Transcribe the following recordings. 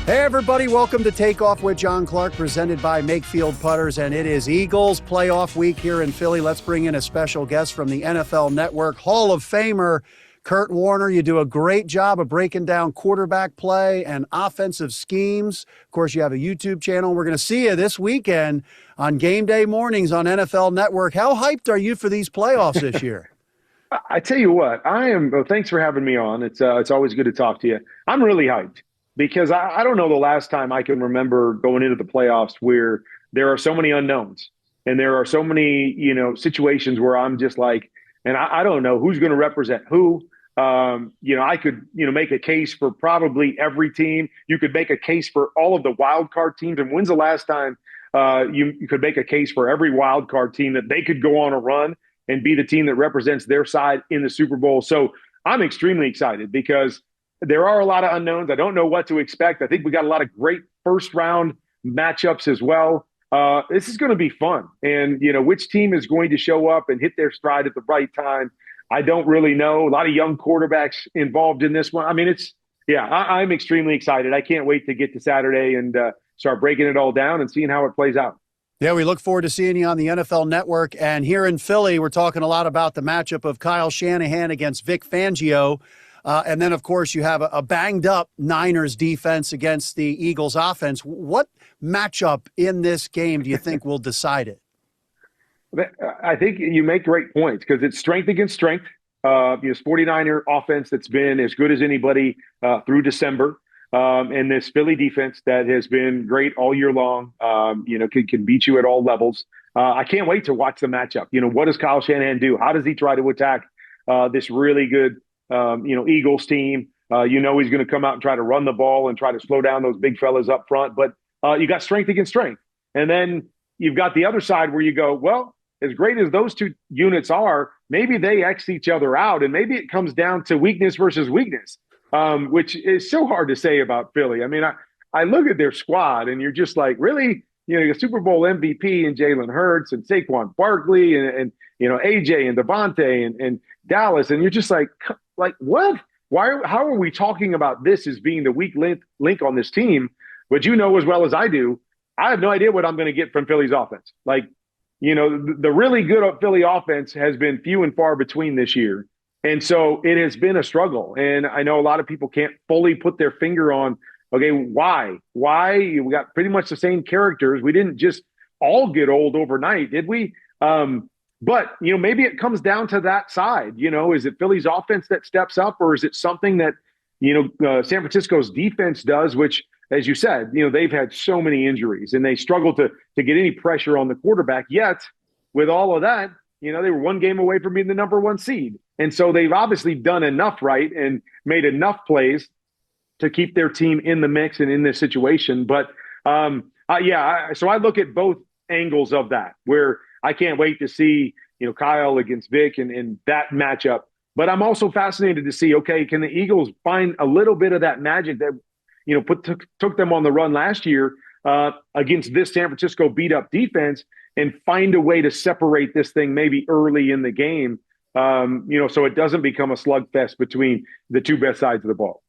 Hey everybody, welcome to Takeoff with John Clark, presented by Makefield Putters, and it is Eagles playoff week here in Philly. Let's bring in a special guest from the NFL Network, Hall of Famer Kurt Warner. You do a great job of breaking down quarterback play and offensive schemes. Of course, you have a YouTube channel. We're going to see you this weekend on game day mornings on NFL Network. How hyped are you for these playoffs this year? I tell you what, I am. Well, thanks for having me on. It's always good to talk to you. I'm really hyped because I don't know the last time I can remember going into the playoffs where there are so many unknowns and there are so many, situations where I'm just like, and I don't know who's going to represent who. I could, make a case for probably every team. You could make a case for all of the wild card teams. And when's the last time you could make a case for every wild card team that they could go on a run and be the team that represents their side in the Super Bowl? So I'm extremely excited because there are a lot of unknowns. I don't know what to expect. I think we got a lot of great first round matchups as well. This is going to be fun. And, which team is going to show up and hit their stride at the right time? I don't really know. A lot of young quarterbacks involved in this one. I mean, I'm extremely excited. I can't wait to get to Saturday and start breaking it all down and seeing how it plays out. Yeah, we look forward to seeing you on the NFL Network. And here in Philly, we're talking a lot about the matchup of Kyle Shanahan against Vic Fangio. And then, of course, you have a banged-up Niners defense against the Eagles offense. What matchup in this game do you think will decide it? I think you make great points because it's strength against strength. This 49er offense that's been as good as anybody through December. And this Philly defense that has been great all year long, can beat you at all levels. I can't wait to watch the matchup. What does Kyle Shanahan do? How does he try to attack this really good, Eagles team? He's going to come out and try to run the ball and try to slow down those big fellas up front. But you got strength against strength. And then you've got the other side where you go, well, as great as those two units are, maybe they X each other out. And maybe it comes down to weakness versus weakness. Which is so hard to say about Philly. I mean, I look at their squad and you're just like, really? Your Super Bowl MVP and Jalen Hurts and Saquon Barkley and AJ and Devontae and Dallas. And you're just like what? How are we talking about this as being the weak link on this team? But as well as I do, I have no idea what I'm going to get from Philly's offense. The really good Philly offense has been few and far between this year. And so it has been a struggle. And I know a lot of people can't fully put their finger on, okay, why? We got pretty much the same characters. We didn't just all get old overnight, did we? But maybe it comes down to that side. Is it Philly's offense that steps up, or is it something that, San Francisco's defense does, which, as you said, they've had so many injuries and they struggle to get any pressure on the quarterback. Yet, with all of that, they were one game away from being the number one seed. And so they've obviously done enough right and made enough plays to keep their team in the mix and in this situation. But so I look at both angles of that, where I can't wait to see, Kyle against Vic and that matchup. But I'm also fascinated to see, okay, can the Eagles find a little bit of that magic that, took them on the run last year against this San Francisco beat up defense and find a way to separate this thing maybe early in the game. So it doesn't become a slugfest between the two best sides of the ball.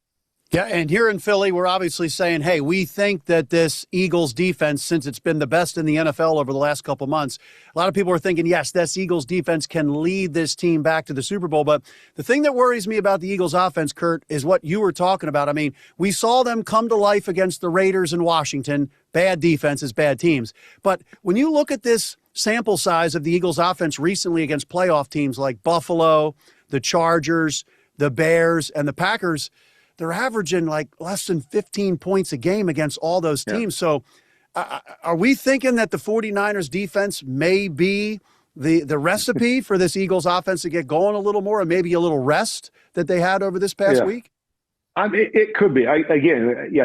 Yeah, and here in Philly, we're obviously saying, hey, we think that this Eagles defense, since it's been the best in the NFL over the last couple months, a lot of people are thinking, yes, this Eagles defense can lead this team back to the Super Bowl. But the thing that worries me about the Eagles offense, Kurt, is what you were talking about. I mean, we saw them come to life against the Raiders in Washington. Bad defenses, bad teams. But when you look at this sample size of the Eagles offense recently against playoff teams like Buffalo, the Chargers, the Bears, and the Packers, they're averaging like less than 15 points a game against all those teams. Yeah. So are we thinking that the 49ers defense may be the recipe for this Eagles offense to get going a little more and maybe a little rest that they had over this past week? I mean, it could be. I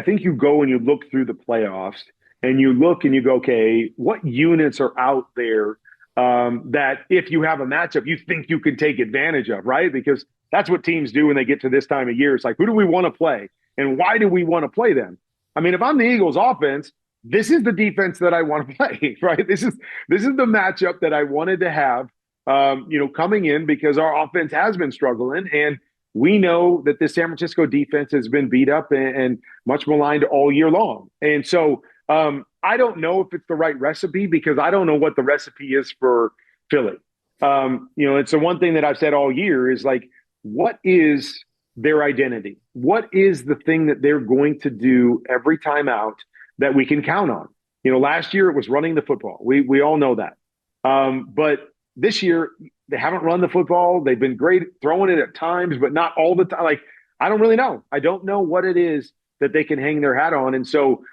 think you go and you look through the playoffs and you look and you go, okay, what units are out there that if you have a matchup, you think you can take advantage of, right? Because that's what teams do when they get to this time of year. It's like, who do we want to play? And why do we want to play them? I mean, if I'm the Eagles offense, this is the defense that I want to play, right? This is the matchup that I wanted to have, coming in because our offense has been struggling. And we know that the San Francisco defense has been beat up and much maligned all year long. And so I don't know if it's the right recipe because I don't know what the recipe is for Philly. It's the one thing that I've said all year is like, what is their identity? What is the thing that they're going to do every time out that we can count on? Last year it was running the football. We all know that. But this year they haven't run the football. They've been great throwing it at times, but not all the time. Like, I don't really know. I don't know what it is that they can hang their hat on. And so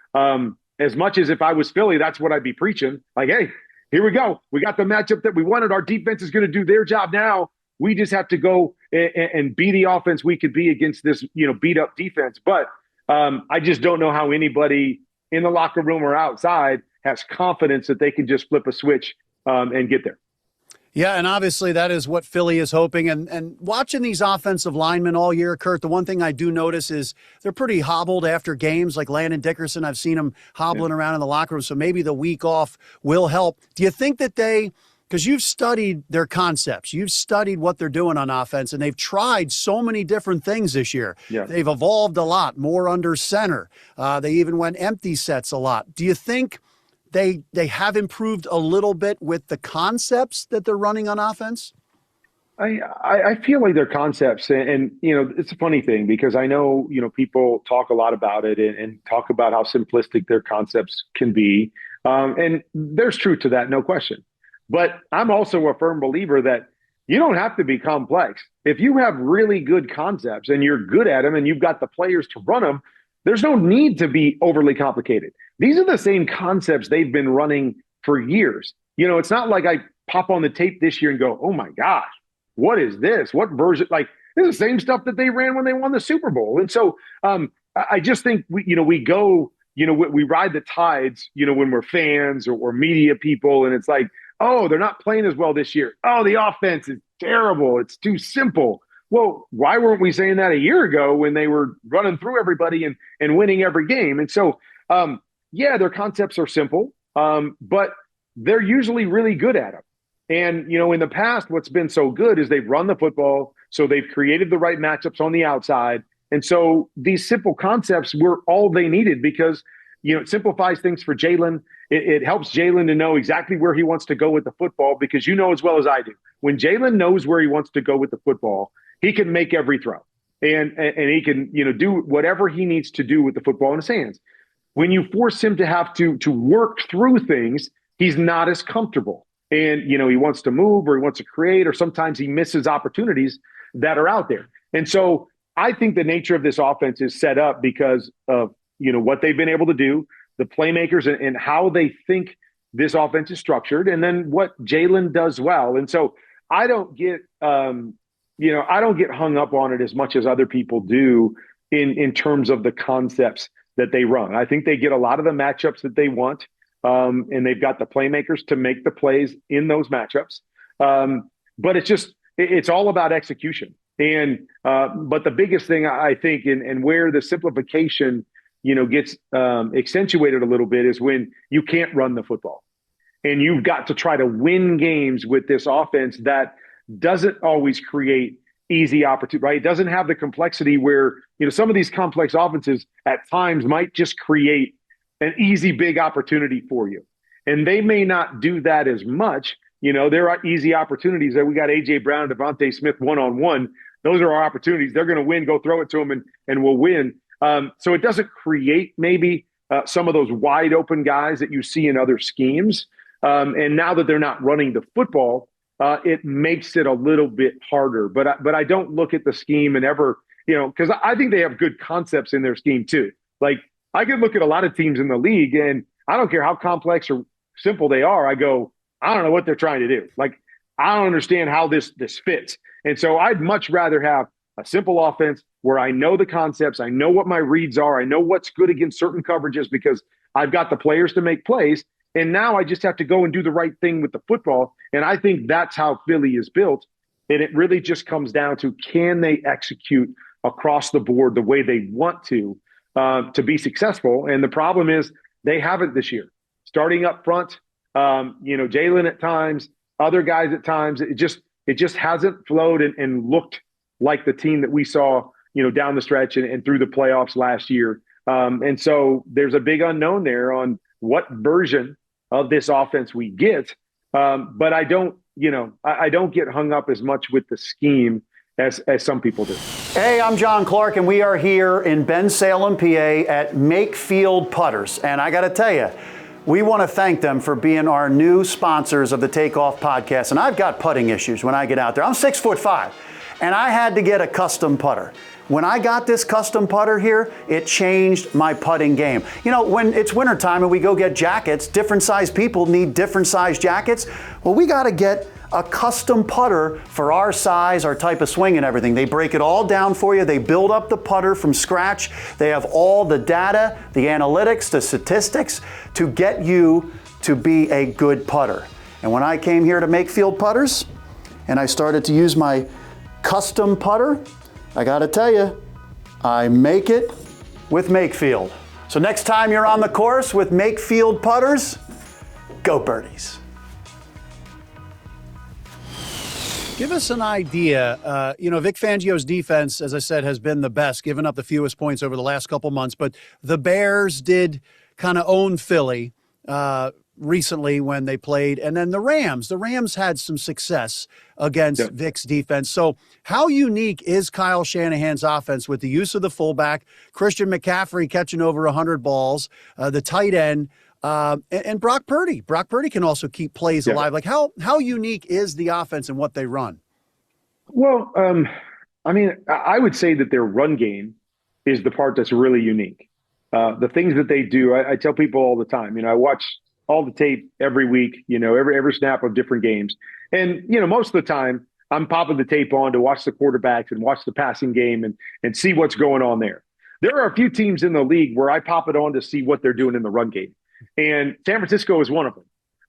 as much as if I was Philly, that's what I'd be preaching. Like, hey, here we go. We got the matchup that we wanted. Our defense is going to do their job now. We just have to go and be the offense we could be against this, beat up defense. But I just don't know how anybody in the locker room or outside has confidence that they can just flip a switch and get there. Yeah, and obviously that is what Philly is hoping. And watching these offensive linemen all year, Kurt, the one thing I do notice is they're pretty hobbled after games. Like Landon Dickerson, I've seen him hobbling around in the locker room, so maybe the week off will help. Do you think that because you've studied their concepts, you've studied what they're doing on offense, and they've tried so many different things this year. Yeah. They've evolved a lot, more under center. They even went empty sets a lot. Do you think they have improved a little bit with the concepts that they're running on offense? I feel like their concepts, and it's a funny thing because I know, people talk a lot about it and talk about how simplistic their concepts can be. And there's truth to that, no question. But I'm also a firm believer that you don't have to be complex. If you have really good concepts and you're good at them and you've got the players to run them, there's no need to be overly complicated. These are the same concepts they've been running for years. It's not like I pop on the tape this year and go, oh my gosh, what is this? What version? Like, this is the same stuff that they ran when they won the Super Bowl. And so I just think we go, we ride the tides, when we're fans or media people, and it's like, oh, they're not playing as well this year. Oh, the offense is terrible. It's too simple. Well, why weren't we saying that a year ago when they were running through everybody and winning every game? And so, their concepts are simple, but they're usually really good at them. And, in the past, what's been so good is they've run the football, so they've created the right matchups on the outside. And so these simple concepts were all they needed because, it simplifies things for Jalen. It helps Jalen to know exactly where he wants to go with the football because as well as I do, when Jalen knows where he wants to go with the football, he can make every throw and he can, do whatever he needs to do with the football in his hands. When you force him to have to work through things, he's not as comfortable. And, he wants to move or he wants to create, or sometimes he misses opportunities that are out there. And so I think the nature of this offense is set up because of, what they've been able to do, the playmakers and how they think this offense is structured, and then what Jalen does well. And so I don't get, I don't get hung up on it as much as other people do in terms of the concepts that they run. I think they get a lot of the matchups that they want, and they've got the playmakers to make the plays in those matchups. But it's all about execution. And but the biggest thing I think, and where the simplification gets accentuated a little bit is when you can't run the football. And you've got to try to win games with this offense that doesn't always create easy opportunity, right? It doesn't have the complexity where, some of these complex offenses at times might just create an easy, big opportunity for you. And they may not do that as much. There are easy opportunities that we got A.J. Brown and Devontae Smith one-on-one. Those are our opportunities. They're going to win. Go throw it to them and we'll win. So it doesn't create maybe some of those wide open guys that you see in other schemes. And now that they're not running the football, it makes it a little bit harder. But I don't look at the scheme and ever, because I think they have good concepts in their scheme too. Like, I can look at a lot of teams in the league and I don't care how complex or simple they are. I go, I don't know what they're trying to do. Like, I don't understand how this fits. And so I'd much rather have a simple offense where I know the concepts, I know what my reads are, I know what's good against certain coverages because I've got the players to make plays. And now I just have to go and do the right thing with the football. And I think that's how Philly is built. And it really just comes down to, can they execute across the board the way they want to be successful? And the problem is they haven't this year. Starting up front, Jalen at times, other guys at times, it just hasn't flowed and looked like the team that we saw, down the stretch and through the playoffs last year. And so there's a big unknown there on what version of this offense we get. But I don't get hung up as much with the scheme as some people do. Hey, I'm John Clark, and we are here in Bensalem, PA at Makefield Putters. And I got to tell you, we want to thank them for being our new sponsors of the Takeoff podcast. And I've got putting issues when I get out there. I'm 6'5", and I had to get a custom putter. When I got this custom putter here, it changed my putting game. When it's wintertime and we go get jackets, different size people need different size jackets. Well, we got to get a custom putter for our size, our type of swing and everything. They break it all down for you. They build up the putter from scratch. They have all the data, the analytics, the statistics to get you to be a good putter. And when I came here to Makefield Putters and I started to use my custom putter, I gotta tell you, I make it with Makefield. So next time you're on the course with Makefield Putters, go birdies. Give us an idea. Vic Fangio's defense, as I said, has been the best, giving up the fewest points over the last couple months. But the Bears did kind of own Philly recently when they played. And then the Rams had some success against Vic's defense. So how unique is Kyle Shanahan's offense with the use of the fullback, Christian McCaffrey catching over 100 balls, the tight end, and Brock Purdy? Brock Purdy can also keep plays alive. Like how unique is the offense and what they run? Well, I would say that their run game is the part that's really unique. The things that they do, I tell people all the time, I watch all the tape every week, every snap of different games. And, most of the time I'm popping the tape on to watch the quarterbacks and watch the passing game and see what's going on there. There are a few teams in the league where I pop it on to see what they're doing in the run game. And San Francisco is one of them.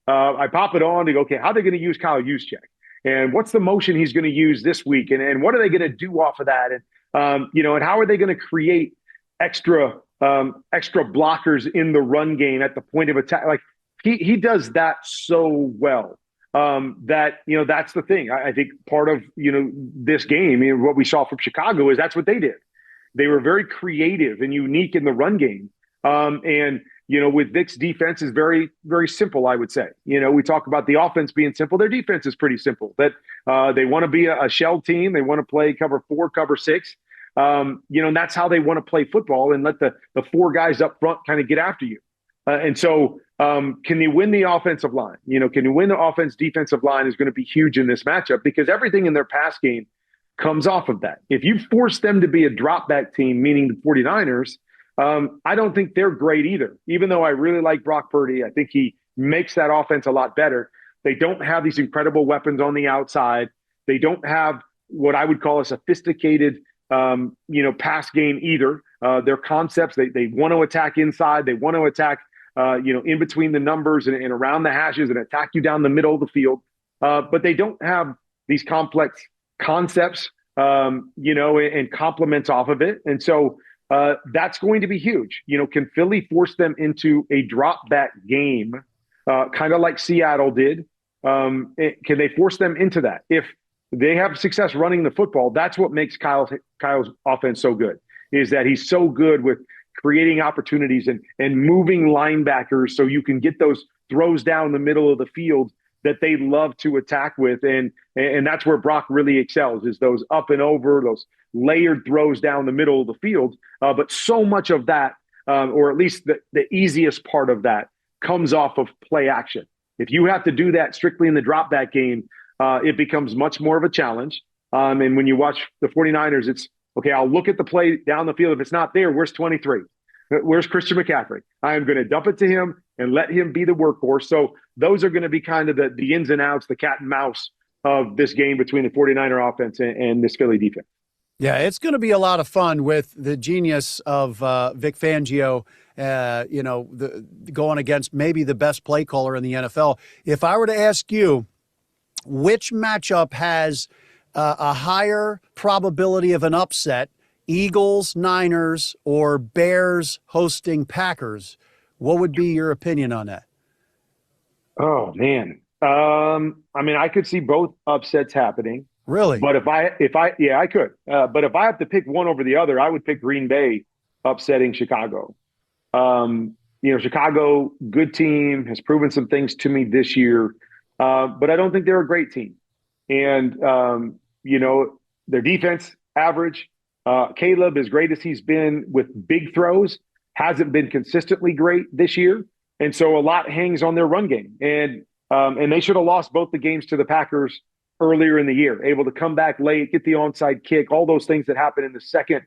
I pop it on to go, okay, how are they going to use Kyle Juszczyk? And what's the motion he's going to use this week? And what are they going to do off of that? And, and how are they going to create extra blockers in the run game at the point of attack? Like, he does that so well that, that's the thing. I think part of, this game, what we saw from Chicago is that's what they did. They were very creative and unique in the run game. And with Vic's defense is very, very simple, I would say. We talk about the offense being simple. Their defense is pretty simple. That they want to be a shell team. They want to play cover 4, cover 6. And that's how they want to play football and let the 4 guys up front kind of get after you. And so can you win the offensive line? Can you win the defensive line is going to be huge in this matchup because everything in their pass game comes off of that. If you force them to be a drop back team, meaning the 49ers, I don't think they're great either. Even though I really like Brock Purdy, I think he makes that offense a lot better. They don't have these incredible weapons on the outside. They don't have what I would call a sophisticated, pass game either. Their concepts, they want to attack inside. They want to attack, in between the numbers and around the hashes and attack you down the middle of the field. But they don't have these complex concepts, and complements off of it. And so that's going to be huge. Can Philly force them into a drop back game, kind of like Seattle did? Can they force them into that? If they have success running the football, that's what makes Kyle's offense so good, is that he's so good with creating opportunities and moving linebackers so you can get those throws down the middle of the field that they love to attack with. And that's where Brock really excels, is those up and over, those layered throws down the middle of the field. But so much of that, or at least the easiest part of that, comes off of play action. If you have to do that strictly in the drop back game, it becomes much more of a challenge. And when you watch the 49ers, it's, okay, I'll look at the play down the field. If it's not there, where's 23? Where's Christian McCaffrey? I am going to dump it to him and let him be the workhorse. So those are going to be kind of the ins and outs, the cat and mouse of this game between the 49er offense and this Philly defense. Yeah, it's going to be a lot of fun with the genius of Vic Fangio, going against maybe the best play caller in the NFL. If I were to ask you, which matchup has a higher probability of an upset, Eagles, Niners, or Bears hosting Packers, what would be your opinion on that? Oh, man. I could see both upsets happening. Really? But yeah, I could. But if I have to pick one over the other, I would pick Green Bay upsetting Chicago. Chicago, good team, has proven some things to me this year, but I don't think they're a great team. And, their defense, average. Caleb, as great as he's been with big throws, hasn't been consistently great this year. And so a lot hangs on their run game. And they should have lost both the games to the Packers earlier in the year, able to come back late, get the onside kick, all those things that happened in the second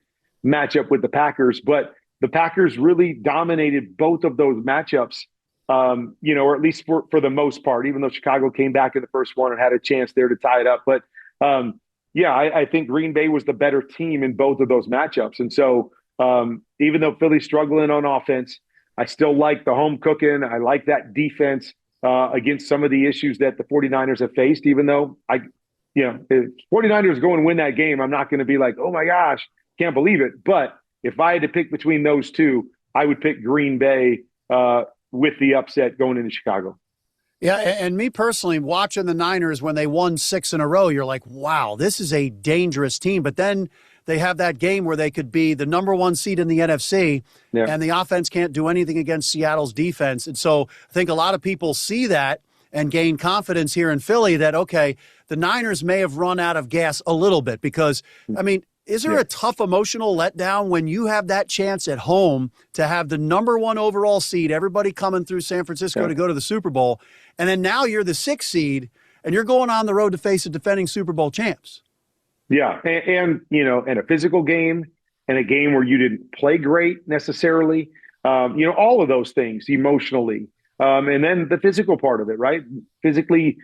matchup with the Packers. But the Packers really dominated both of those matchups, or at least for the most part, even though Chicago came back in the first one and had a chance there to tie it up. But I think Green Bay was the better team in both of those matchups. And so even though Philly's struggling on offense, I still like the home cooking. I like that defense against some of the issues that the 49ers have faced, even though if 49ers go and win that game, I'm not going to be like, oh my gosh, can't believe it. But if I had to pick between those two, I would pick Green Bay with the upset going into Chicago. Yeah, and me personally, watching the Niners when they won 6 in a row, you're like, wow, this is a dangerous team. But then they have that game where they could be the number 1 seed in the NFC, and the offense can't do anything against Seattle's defense. And so I think a lot of people see that and gain confidence here in Philly that, okay, the Niners may have run out of gas a little bit because, I mean, is there a tough emotional letdown when you have that chance at home to have the number 1 overall seed, everybody coming through San Francisco to go to the Super Bowl, and then now you're the 6th seed and you're going on the road to face the defending Super Bowl champs? Yeah, and a physical game and a game where you didn't play great necessarily, all of those things emotionally, and then the physical part of it, right? Physically,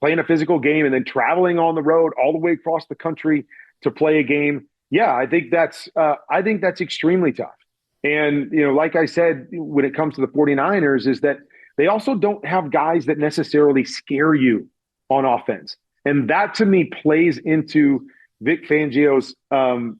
playing a physical game and then traveling on the road all the way across the country to play a game. Yeah, I think that's extremely tough. And, like I said, when it comes to the 49ers is that they also don't have guys that necessarily scare you on offense. And that to me plays into Vic Fangio's, to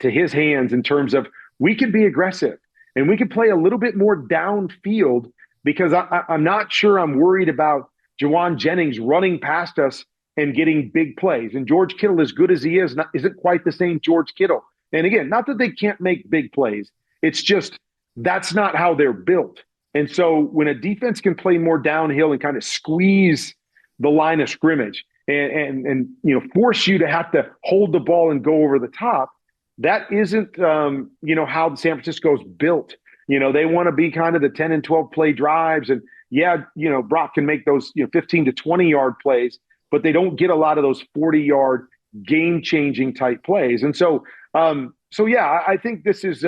his hands in terms of we can be aggressive and we can play a little bit more downfield because I'm not sure I'm worried about Juwan Jennings running past us and getting big plays. And George Kittle, as good as he is, isn't quite the same George Kittle. And again, not that they can't make big plays. It's just that's not how they're built. And so when a defense can play more downhill and kind of squeeze the line of scrimmage and force you to have to hold the ball and go over the top, that isn't how San Francisco's built. They want to be kind of the 10 and 12 play drives. And Brock can make those 15 to 20 yard plays, but they don't get a lot of those 40-yard game-changing type plays. And so, I think this is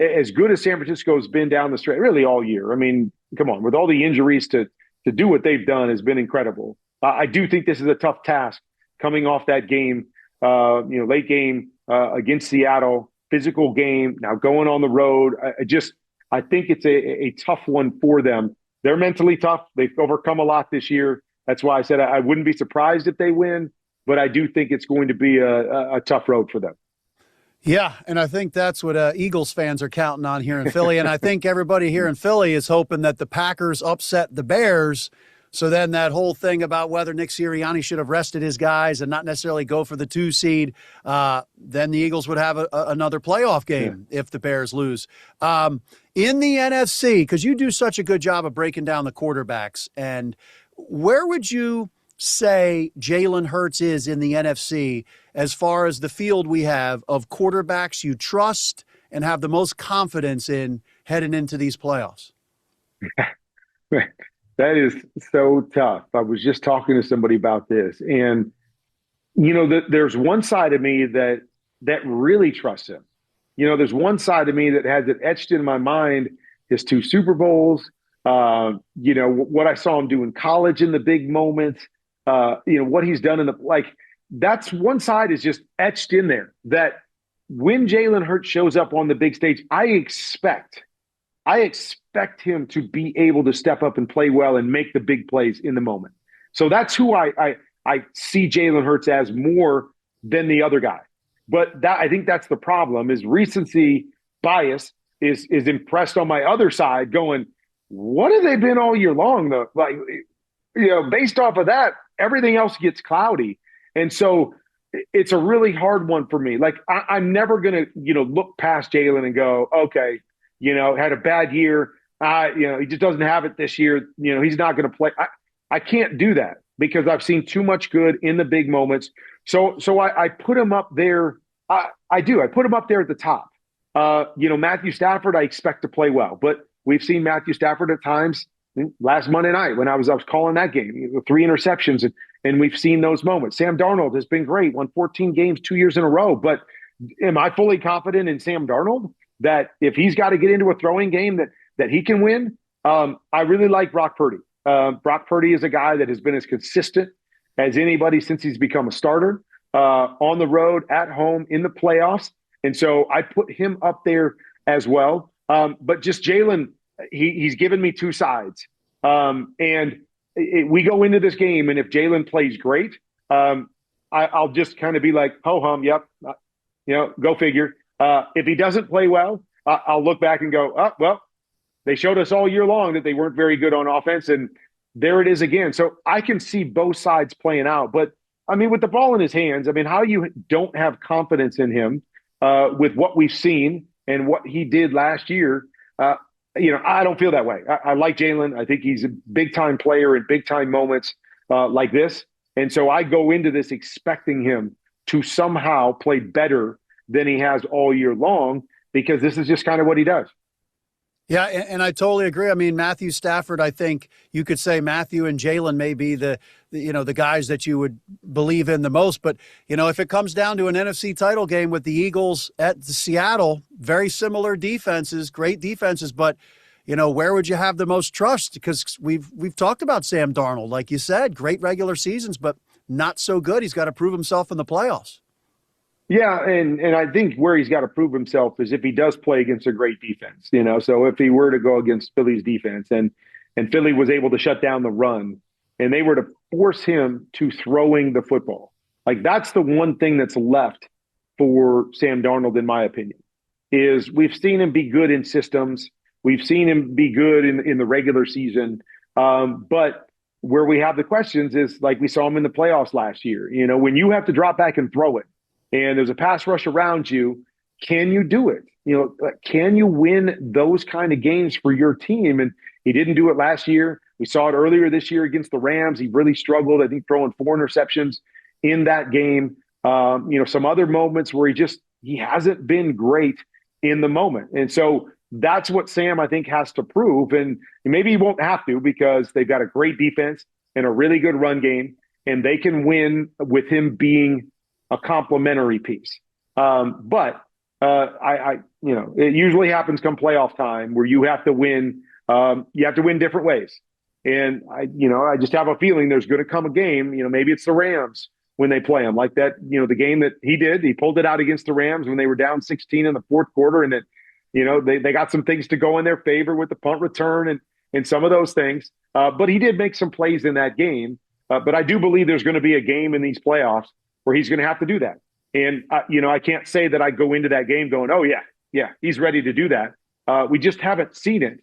as good as San Francisco's been down the stretch, really all year. I mean, come on, with all the injuries to do what they've done has been incredible. I do think this is a tough task coming off that game, late game against Seattle, physical game, now going on the road. I think it's a tough one for them. They're mentally tough. They've overcome a lot this year. That's why I said I wouldn't be surprised if they win, but I do think it's going to be a tough road for them. Yeah, and I think that's what Eagles fans are counting on here in Philly. And I think everybody here in Philly is hoping that the Packers upset the Bears. So then that whole thing about whether Nick Sirianni should have rested his guys and not necessarily go for the 2 seed, then the Eagles would have another playoff game if the Bears lose. In the NFC, because you do such a good job of breaking down the quarterbacks, and where would you say Jalen Hurts is in the NFC as far as the field we have of quarterbacks you trust and have the most confidence in heading into these playoffs? That is so tough. I was just talking to somebody about this, and there's one side of me that really trusts him. There's one side of me that has it etched in my mind, his 2 Super Bowls, what I saw him do in college in the big moments, what he's done that's one side is just etched in there, that when Jalen Hurts shows up on the big stage, I expect him to be able to step up and play well and make the big plays in the moment. So that's who I see Jalen Hurts as more than the other guy. But I think that's the problem, is recency bias is impressed on my other side going, what have they been all year long though? Based off of that, everything else gets cloudy. And so it's a really hard one for me. Like I'm never going to, look past Jalen and go, okay, had a bad year. He just doesn't have it this year. He's not going to play. I can't do that because I've seen too much good in the big moments. So I put him up there. I do. I put him up there at the top. Matthew Stafford, I expect to play well, but we've seen Matthew Stafford at times last Monday night when I was calling that game, 3 interceptions, and we've seen those moments. Sam Darnold has been great, won 14 games 2 years in a row. But am I fully confident in Sam Darnold that if he's got to get into a throwing game that he can win? I really like Brock Purdy. Brock Purdy is a guy that has been as consistent as anybody since he's become a starter, on the road, at home, in the playoffs. And so I put him up there as well. But just Jalen, he's given me two sides. We go into this game, and if Jalen plays great, I'll just kind of be like, ho-hum, yep, go figure. If he doesn't play well, I'll look back and go, oh, well, they showed us all year long that they weren't very good on offense, and there it is again. So I can see both sides playing out. But, I mean, with the ball in his hands, how you don't have confidence in him with what we've seen and what he did last year, I don't feel that way. I like Jalen. I think he's a big-time player in big-time moments like this. And so I go into this expecting him to somehow play better than he has all year long because this is just kind of what he does. Yeah, and I totally agree. I mean, Matthew Stafford, I think you could say Matthew and Jalen may be the guys that you would believe in the most. But, if it comes down to an NFC title game with the Eagles at Seattle, very similar defenses, great defenses. But, where would you have the most trust? Because we've talked about Sam Darnold, like you said, great regular seasons, but not so good. He's got to prove himself in the playoffs. Yeah, and I think where he's got to prove himself is if he does play against a great defense, So if he were to go against Philly's defense and Philly was able to shut down the run and they were to force him to throwing the football, like that's the one thing that's left for Sam Darnold, in my opinion, is we've seen him be good in systems. We've seen him be good in the regular season. But where we have the questions is like we saw him in the playoffs last year, when you have to drop back and throw it, and there's a pass rush around you, can you do it? Can you win those kind of games for your team? And he didn't do it last year. We saw it earlier this year against the Rams. He really struggled, I think, throwing 4 interceptions in that game. Some other moments where he hasn't been great in the moment. And so that's what Sam, I think, has to prove. And maybe he won't have to because they've got a great defense and a really good run game, and they can win with him being a complementary piece. But it usually happens come playoff time where you have to win. You have to win different ways. And I just have a feeling there's going to come a game, maybe it's the Rams when they play them like that, the game that he pulled it out against the Rams when they were down 16 in the fourth quarter. And that, they got some things to go in their favor with the punt return and some of those things. But he did make some plays in that game. But I do believe there's going to be a game in these playoffs where he's going to have to do that. And, I can't say that I go into that game going, oh, yeah, he's ready to do that. We just haven't seen it.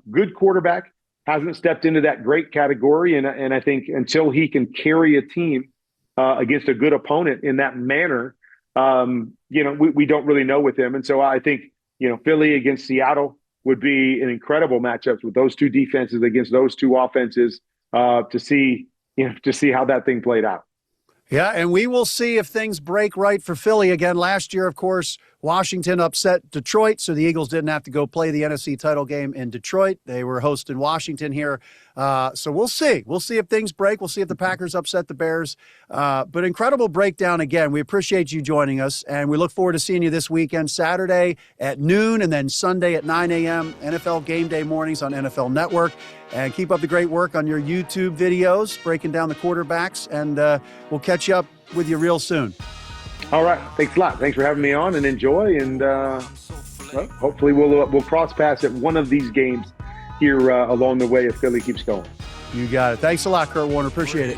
Good quarterback, hasn't stepped into that great category. And I think until he can carry a team against a good opponent in that manner, we don't really know with him. And so I think, Philly against Seattle would be an incredible matchup with those two defenses against those two offenses to see how that thing played out. Yeah, and we will see if things break right for Philly. Again, last year, of course, Washington upset Detroit, so the Eagles didn't have to go play the NFC title game in Detroit. They were hosting Washington here. So we'll see. We'll see if things break. We'll see if the Packers upset the Bears. But incredible breakdown again. We appreciate you joining us, and we look forward to seeing you this weekend, Saturday at noon and then Sunday at 9 a.m., NFL Game Day mornings on NFL Network. And keep up the great work on your YouTube videos, breaking down the quarterbacks, and we'll catch you up with you real soon. All right. Thanks a lot. Thanks for having me on, and enjoy. And hopefully we'll cross paths at one of these games here along the way if Philly keeps going. You got it. Thanks a lot, Kurt Warner. Appreciate it.